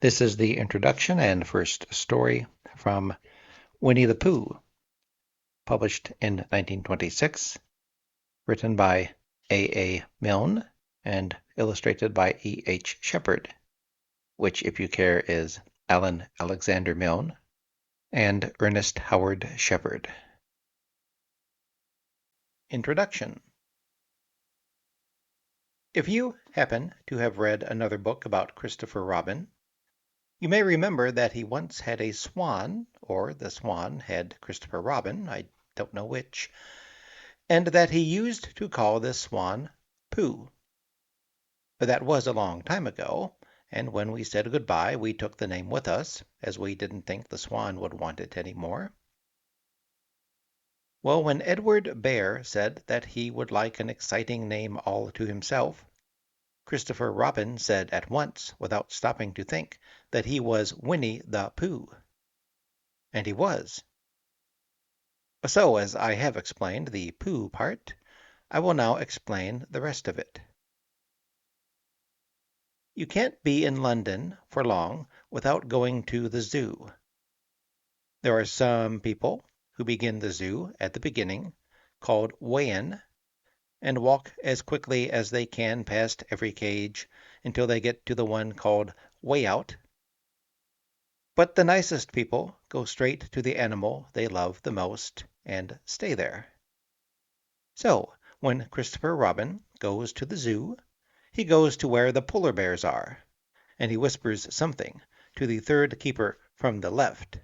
This is the introduction and first story from Winnie-the-Pooh, published in 1926, written by A. Milne and illustrated by E. Shepard, which, if you care, is Alan Alexander Milne and Ernest Howard Shepard. Introduction. If you happen to have read another book about Christopher Robin, you may remember that he once had a swan, or the swan had Christopher Robin, I don't know which, and that he used to call this swan Pooh. That was a long time ago, and when we said goodbye we took the name with us, as we didn't think the swan would want it any more. Well, when Edward Bear said that he would like an exciting name all to himself, Christopher Robin said at once, without stopping to think, that he was Winnie-the-Pooh. And he was. So, as I have explained the Pooh part, I will now explain the rest of it. You can't be in London for long without going to the zoo. There are some people who begin the zoo at the beginning, called way in, and walk as quickly as they can past every cage until they get to the one called way out. But the nicest people go straight to the animal they love the most and stay there. So, when Christopher Robin goes to the zoo, he goes to where the polar bears are, and he whispers something to the third keeper from the left,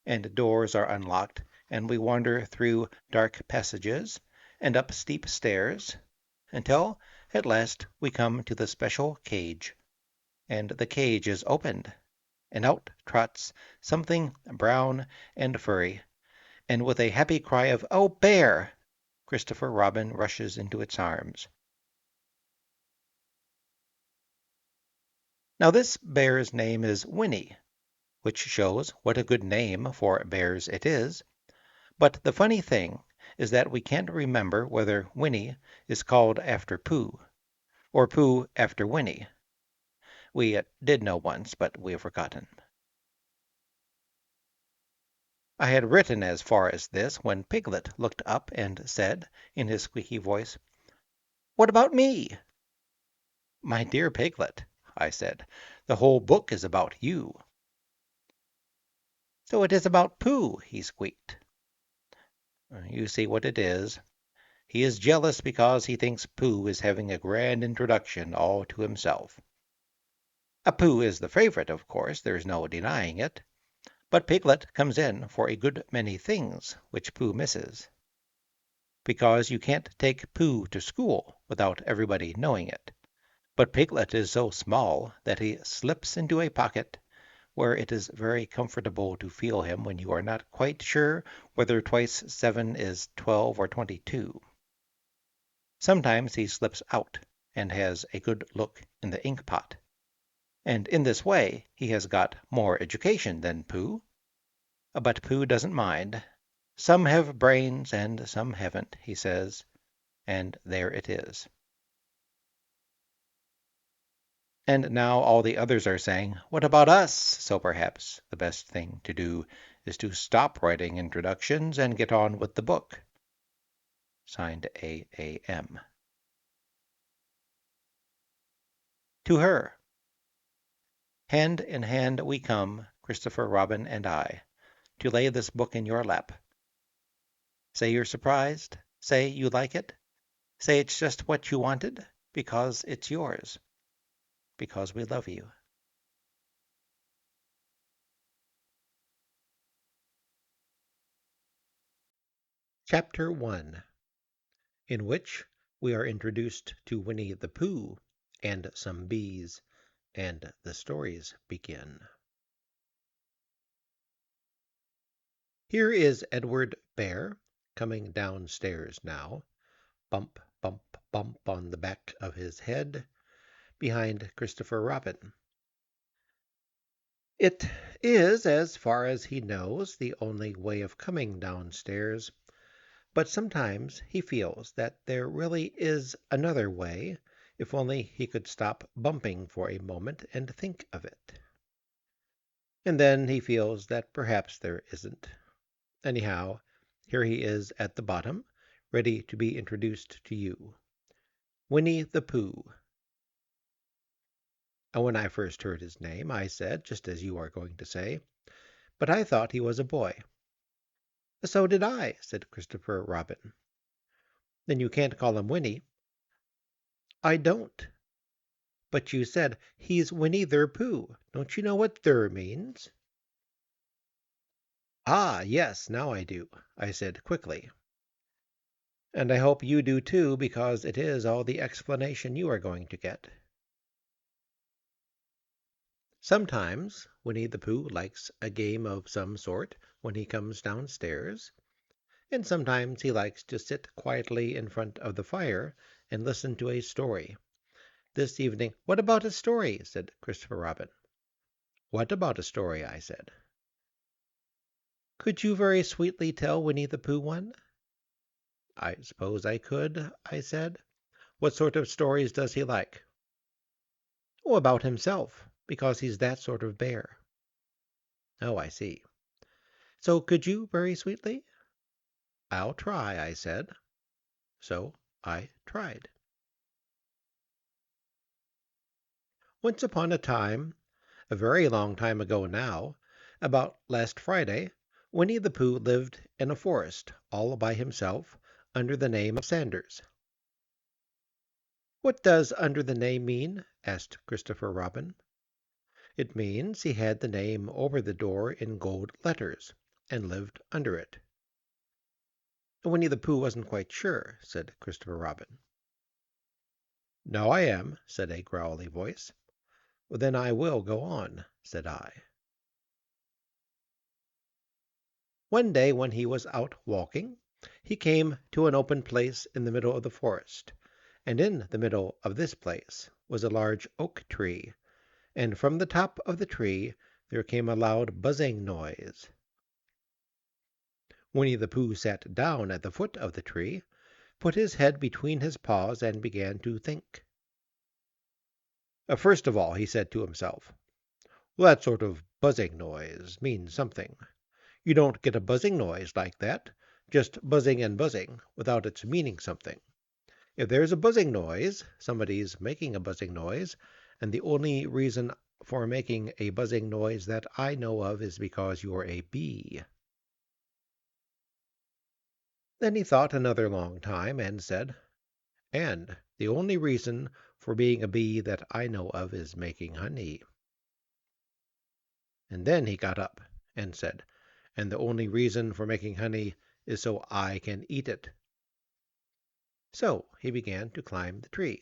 and doors are unlocked, and we wander through dark passages and up steep stairs until at last we come to the special cage, and the cage is opened, and out trots something brown and furry, and with a happy cry of "Oh, bear!" Christopher Robin rushes into its arms. Now this bear's name is Winnie, which shows what a good name for bears it is. But the funny thing is that we can't remember whether Winnie is called after Pooh, or Pooh after Winnie. We did know once, but we have forgotten. I had written as far as this when Piglet looked up and said, in his squeaky voice, "What about me?" "My dear Piglet," I said, "the whole book is about you." "So it is about Pooh," he squeaked. You see what it is. He is jealous because he thinks Pooh is having a grand introduction all to himself. Pooh is the favorite, of course, there's no denying it. But Piglet comes in for a good many things which Pooh misses. Because you can't take Pooh to school without everybody knowing it. But Piglet is so small that he slips into a pocket where it is very comfortable to feel him when you are not quite sure whether twice 7 is 12 or 22. Sometimes he slips out and has a good look in the ink pot. And in this way he has got more education than Pooh. But Pooh doesn't mind. Some have brains and some haven't, he says, and there it is. And now all the others are saying, "What about us?" So perhaps the best thing to do is to stop writing introductions and get on with the book. Signed A.A.M. To her. Hand in hand we come, Christopher Robin and I, to lay this book in your lap. Say you're surprised. Say you like it. Say it's just what you wanted, because it's yours. Because we love you. Chapter 1, in which we are introduced to Winnie the Pooh and some bees, and the stories begin. Here is Edward Bear coming downstairs now, bump, bump, bump on the back of his head, behind Christopher Robin. It is, as far as he knows, the only way of coming downstairs, but sometimes he feels that there really is another way, if only he could stop bumping for a moment and think of it. And then he feels that perhaps there isn't. Anyhow, here he is at the bottom, ready to be introduced to you. Winnie-the-Pooh. And when I first heard his name, I said, just as you are going to say, but I thought he was a boy. So did I, said Christopher Robin. Then you can't call him Winnie. I don't. But you said, he's Winnie-the-Pooh. Don't you know what "thur" means? Ah, yes, now I do, I said quickly. And I hope you do too, because it is all the explanation you are going to get. Sometimes Winnie-the-Pooh likes a game of some sort when he comes downstairs, and sometimes he likes to sit quietly in front of the fire and listen to a story. This evening, what about a story? Said Christopher Robin. What about a story? I said. Could you very sweetly tell Winnie-the-Pooh one? I suppose I could, I said. What sort of stories does he like? Oh, about himself, because he's that sort of bear. Oh, I see. So could you very sweetly? I'll try, I said. So I tried. Once upon a time, a very long time ago now, about last Friday, Winnie-the-Pooh lived in a forest all by himself under the name of Sanders. What does under the name mean? Asked Christopher Robin. It means he had the name over the door in gold letters and lived under it. Winnie-the-Pooh wasn't quite sure, said Christopher Robin. Now I am, said a growly voice. Well, then I will go on, said I. One day when he was out walking, he came to an open place in the middle of the forest, and in the middle of this place was a large oak tree, and from the top of the tree there came a loud buzzing noise. Winnie-the-Pooh sat down at the foot of the tree, put his head between his paws, and began to think. First of all, he said to himself, well, that sort of buzzing noise means something. You don't get a buzzing noise like that, just buzzing and buzzing, without its meaning something. If there's a buzzing noise, somebody's making a buzzing noise, and the only reason for making a buzzing noise that I know of is because you're a bee. Then he thought another long time and said, and the only reason for being a bee that I know of is making honey. And then he got up and said, and the only reason for making honey is so I can eat it. So he began to climb the tree.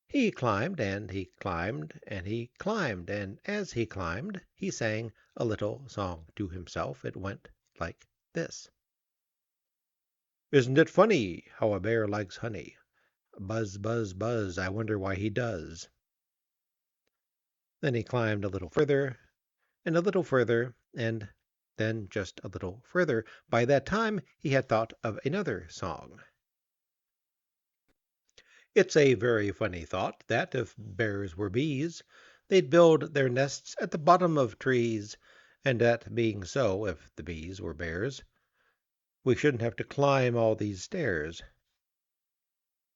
He climbed, and he climbed, and he climbed, and as he climbed, he sang a little song to himself. It went like this. Isn't it funny how a bear likes honey? Buzz, buzz, buzz, I wonder why he does. Then he climbed a little further, and a little further, and then just a little further. By that time he had thought of another song. It's a very funny thought that if bears were bees, they'd build their nests at the bottom of trees, and that being so, if the bees were bears, we shouldn't have to climb all these stairs.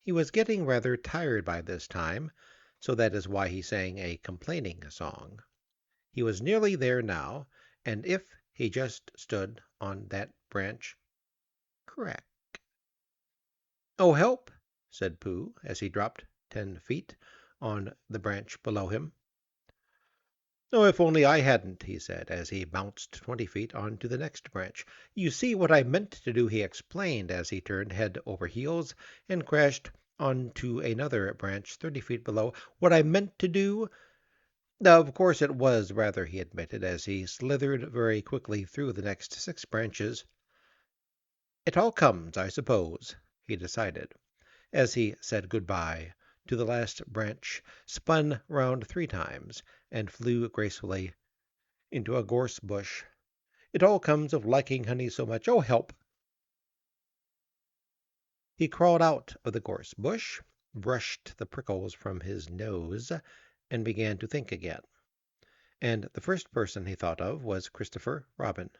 He was getting rather tired by this time, so that is why he sang a complaining song. He was nearly there now, and if he just stood on that branch, crack. Oh, help! Said Pooh, as he dropped 10 feet on the branch below him. Oh, if only I hadn't, he said, as he bounced 20 feet on to the next branch. You see what I meant to do, he explained, as he turned head over heels and crashed on to another branch 30 feet below. What I meant to do? Of course it was rather, he admitted, as he slithered very quickly through the next 6 branches. It all comes, I suppose, he decided, as he said good-bye to the last branch, spun round 3 times, and flew gracefully into a gorse bush. It all comes of liking honey so much. Oh, help! He crawled out of the gorse bush, brushed the prickles from his nose, and began to think again. and the first person he thought of was Christopher Robin.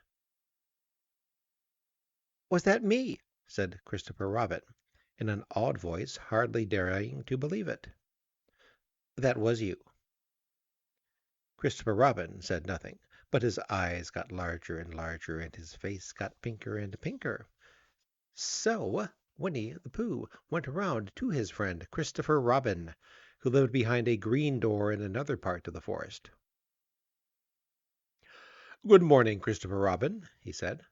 "Was that me?" said Christopher Robin, in an awed voice, hardly daring to believe it. "That was you." Christopher Robin said nothing, but his eyes got larger and larger, and his face got pinker and pinker. So Winnie-the-Pooh went around to his friend Christopher Robin, who lived behind a green door in another part of the forest. "Good morning, Christopher Robin," he said.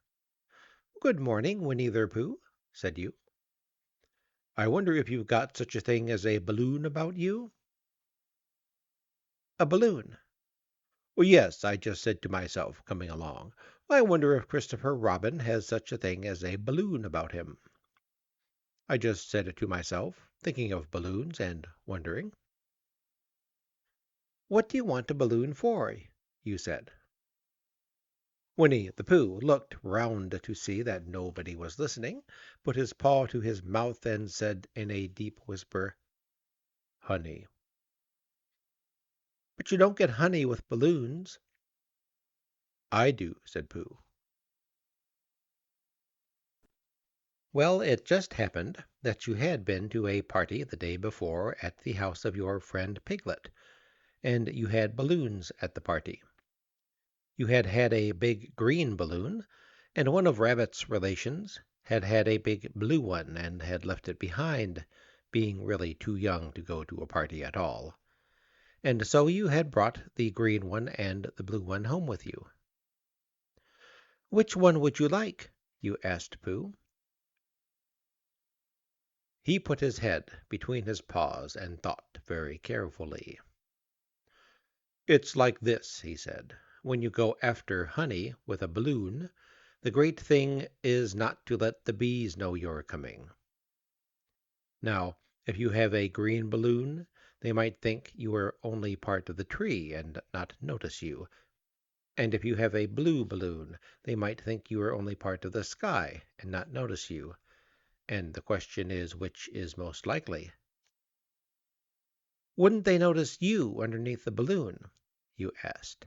"Good morning, Winnie-the-Pooh," said you. "I wonder if you've got such a thing as a balloon about you?" "A balloon?" "Well, yes, I just said to myself, coming along, I wonder if Christopher Robin has such a thing as a balloon about him. I just said it to myself, thinking of balloons and wondering." "What do you want a balloon for?" you said. Winnie-the-Pooh looked round to see that nobody was listening, put his paw to his mouth, and said in a deep whisper, "Honey." "But you don't get honey with balloons." "I do," said Pooh. Well, it just happened that you had been to a party the day before at the house of your friend Piglet, and you had balloons at the party. You had had a big green balloon, and one of Rabbit's relations had had a big blue one and had left it behind, being really too young to go to a party at all. And so you had brought the green one and the blue one home with you. "Which one would you like?" you asked Pooh. He put his head between his paws and thought very carefully. "It's like this," he said. "When you go after honey with a balloon, the great thing is not to let the bees know you're coming. Now, if you have a green balloon, they might think you were only part of the tree and not notice you. And if you have a blue balloon, they might think you are only part of the sky and not notice you. And the question is, which is most likely?" "Wouldn't they notice you underneath the balloon?" you asked.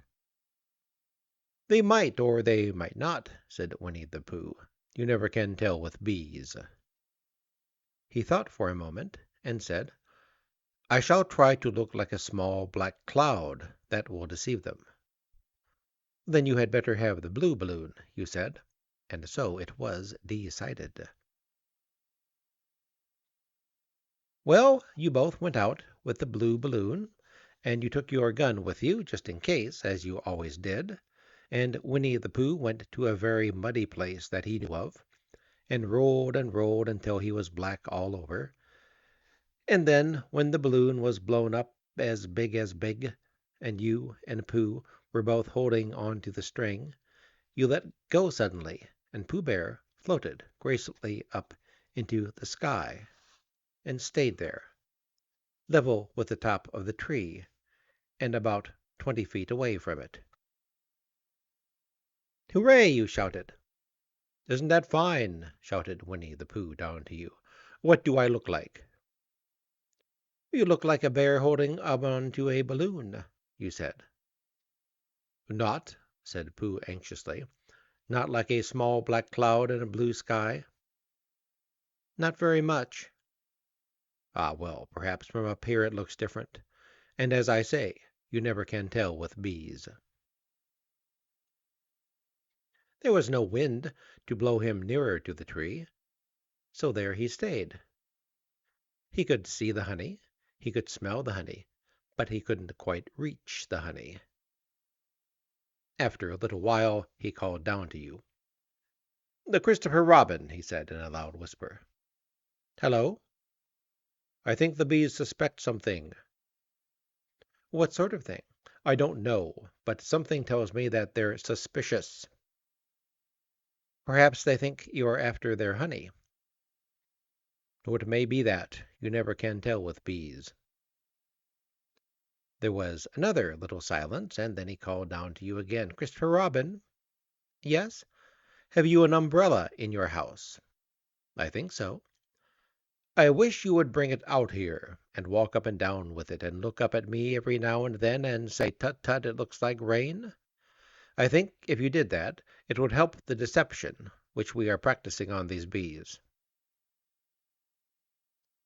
"They might or they might not," said Winnie-the-Pooh. "You never can tell with bees." He thought for a moment and said, "I shall try to look like a small black cloud. That will deceive them." "Then you had better have the blue balloon," you said, and so it was decided. Well, you both went out with the blue balloon, and you took your gun with you, just in case, as you always did, and Winnie-the-Pooh went to a very muddy place that he knew of, and rolled until he was black all over. And then, when the balloon was blown up as big, and you and Pooh were both holding on to the string, you let go suddenly, and Pooh Bear floated gracefully up into the sky and stayed there, level with the top of the tree, and about 20 feet away from it. "Hooray!" you shouted. "Isn't that fine?" shouted Winnie-the-Pooh down to you. "What do I look like?" "You look like a bear holding on to a balloon," you said. "Not," said Pooh anxiously, "not like a small black cloud in a blue sky?" "Not very much." "Ah, well, perhaps from up here it looks different. And as I say, you never can tell with bees." There was no wind to blow him nearer to the tree, so there he stayed. He could see the honey, he could smell the honey, but he couldn't quite reach the honey. After a little while he called down to you. "The Christopher Robin," he said in a loud whisper. "Hello." "I think the bees suspect something." "What sort of thing?" "I don't know, but something tells me that they're suspicious." "Perhaps they think you are after their honey." "Oh, it may be that. You never can tell with bees." There was another little silence, and then he called down to you again. "Christopher Robin." "Yes." "Have you an umbrella in your house?" "I think so." I wish you would bring it out here, and walk up and down with it, and look up at me every now and then, and say, "Tut, tut, it looks like rain." I think if you did that, it would help the deception which we are practicing on these bees.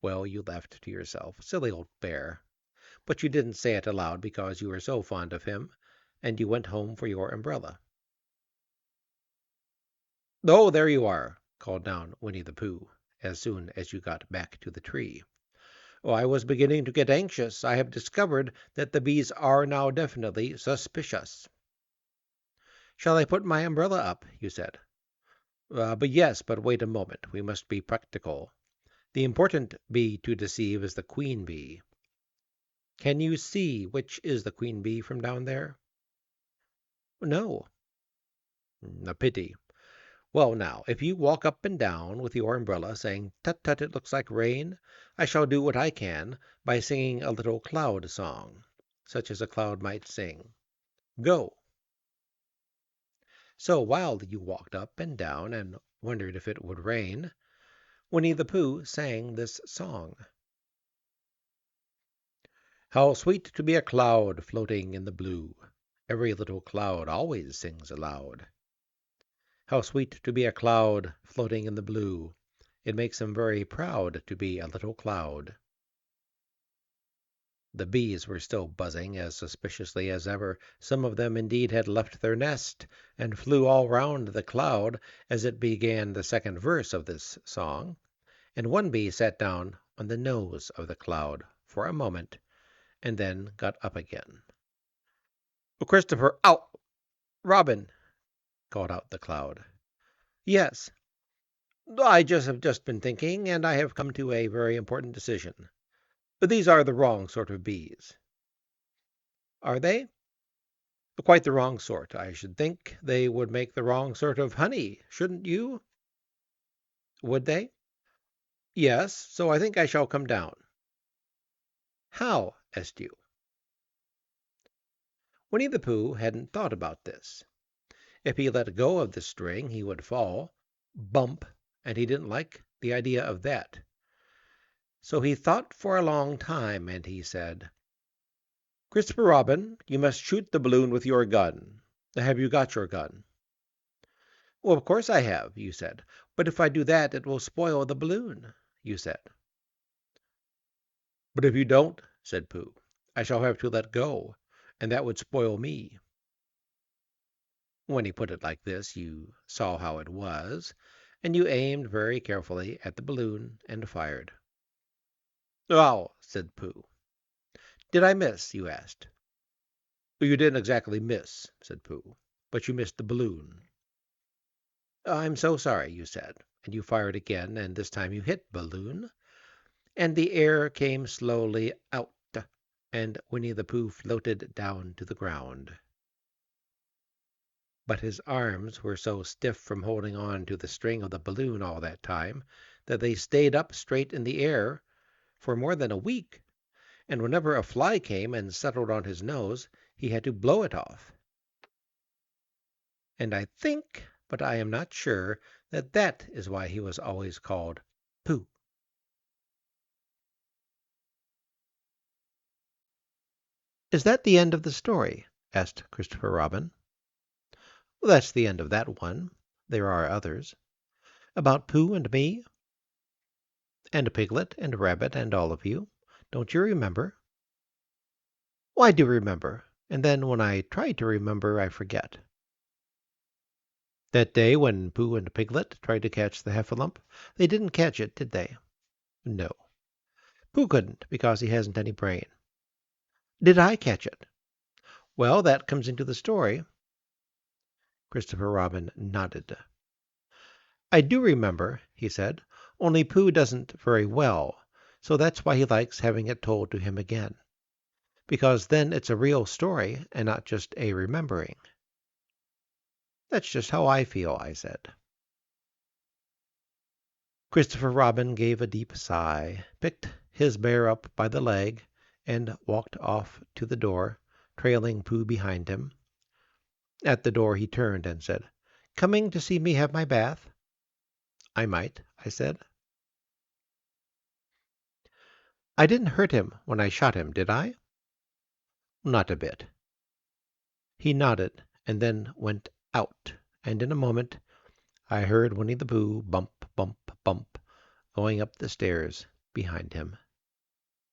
Well, you laughed to yourself. Silly old bear. But you didn't say it aloud because you were so fond of him, and you went home for your umbrella. "Oh, there you are!" called down Winnie-the-Pooh, as soon as you got back to the tree. "Oh, I was beginning to get anxious. I have discovered that the bees are now definitely suspicious." "Shall I put my umbrella up?" you said. But wait a moment. We must be practical. The important bee to deceive is the queen bee. Can you see which is the queen bee from down there?" "No." "A pity. Well, now, if you walk up and down with your umbrella, saying, 'Tut, tut, it looks like rain,' I shall do what I can by singing a little cloud song, such as a cloud might sing. Go." So while you walked up and down and wondered if it would rain, Winnie-the-Pooh sang this song: "How sweet to be a cloud floating in the blue! Every little cloud always sings aloud. How sweet to be a cloud floating in the blue! It makes them very proud to be a little cloud." The bees were still buzzing as suspiciously as ever. Some of them indeed had left their nest and flew all round the cloud as it began the second verse of this song, and one bee sat down on the nose of the cloud for a moment and then got up again. "Christopher, ow! Robin!" called out the cloud. "Yes, I have just been thinking, and I have come to a very important decision. These are the wrong sort of bees." "Are they?" "Quite the wrong sort. I should think they would make the wrong sort of honey, shouldn't you?" "Would they?" "Yes, so I think I shall come down." "How?" asked you. Winnie the Pooh hadn't thought about this. If he let go of the string he would fall, bump, and he didn't like the idea of that. So he thought for a long time, and he said, "Christopher Robin, you must shoot the balloon with your gun. Have you got your gun?" "Well, of course I have," you said. "But if I do that it will spoil the balloon," you said. "But if you don't," said Pooh, "I shall have to let go, and that would spoil me." When he put it like this, you saw how it was, and you aimed very carefully at the balloon and fired. "Oh," said Pooh. "Did I miss?" you asked. "You didn't exactly miss," said Pooh, "but you missed the balloon." "I'm so sorry," you said, and you fired again, and this time you hit balloon, and the air came slowly out, and Winnie the Pooh floated down to the ground. But his arms were so stiff from holding on to the string of the balloon all that time that they stayed up straight in the air for more than a week, and whenever a fly came and settled on his nose, he had to blow it off. And I think, but I am not sure, that that is why he was always called Pooh. "Is that the end of the story?" asked Christopher Robin. "Well, that's the end of that one. There are others. About Pooh and me, and Piglet and Rabbit and all of you. Don't you remember?" "Oh, I do remember, and then when I try to remember I forget." "That day when Pooh and Piglet tried to catch the heffalump, they didn't catch it, did they?" "No. Pooh couldn't, because he hasn't any brain." "Did I catch it?" "Well, that comes into the story." Christopher Robin nodded. "I do remember," he said, "only Pooh doesn't very well, so that's why he likes having it told to him again, because then it's a real story and not just a remembering." "That's just how I feel," I said. Christopher Robin gave a deep sigh, picked his bear up by the leg, and walked off to the door, trailing Pooh behind him. At the door he turned and said, "Coming to see me have my bath?" "I might," I said. I didn't hurt him when I shot him, did I?" "Not a bit." He nodded, and then went out, and in a moment I heard Winnie the Pooh bump, bump, bump, going up the stairs behind him.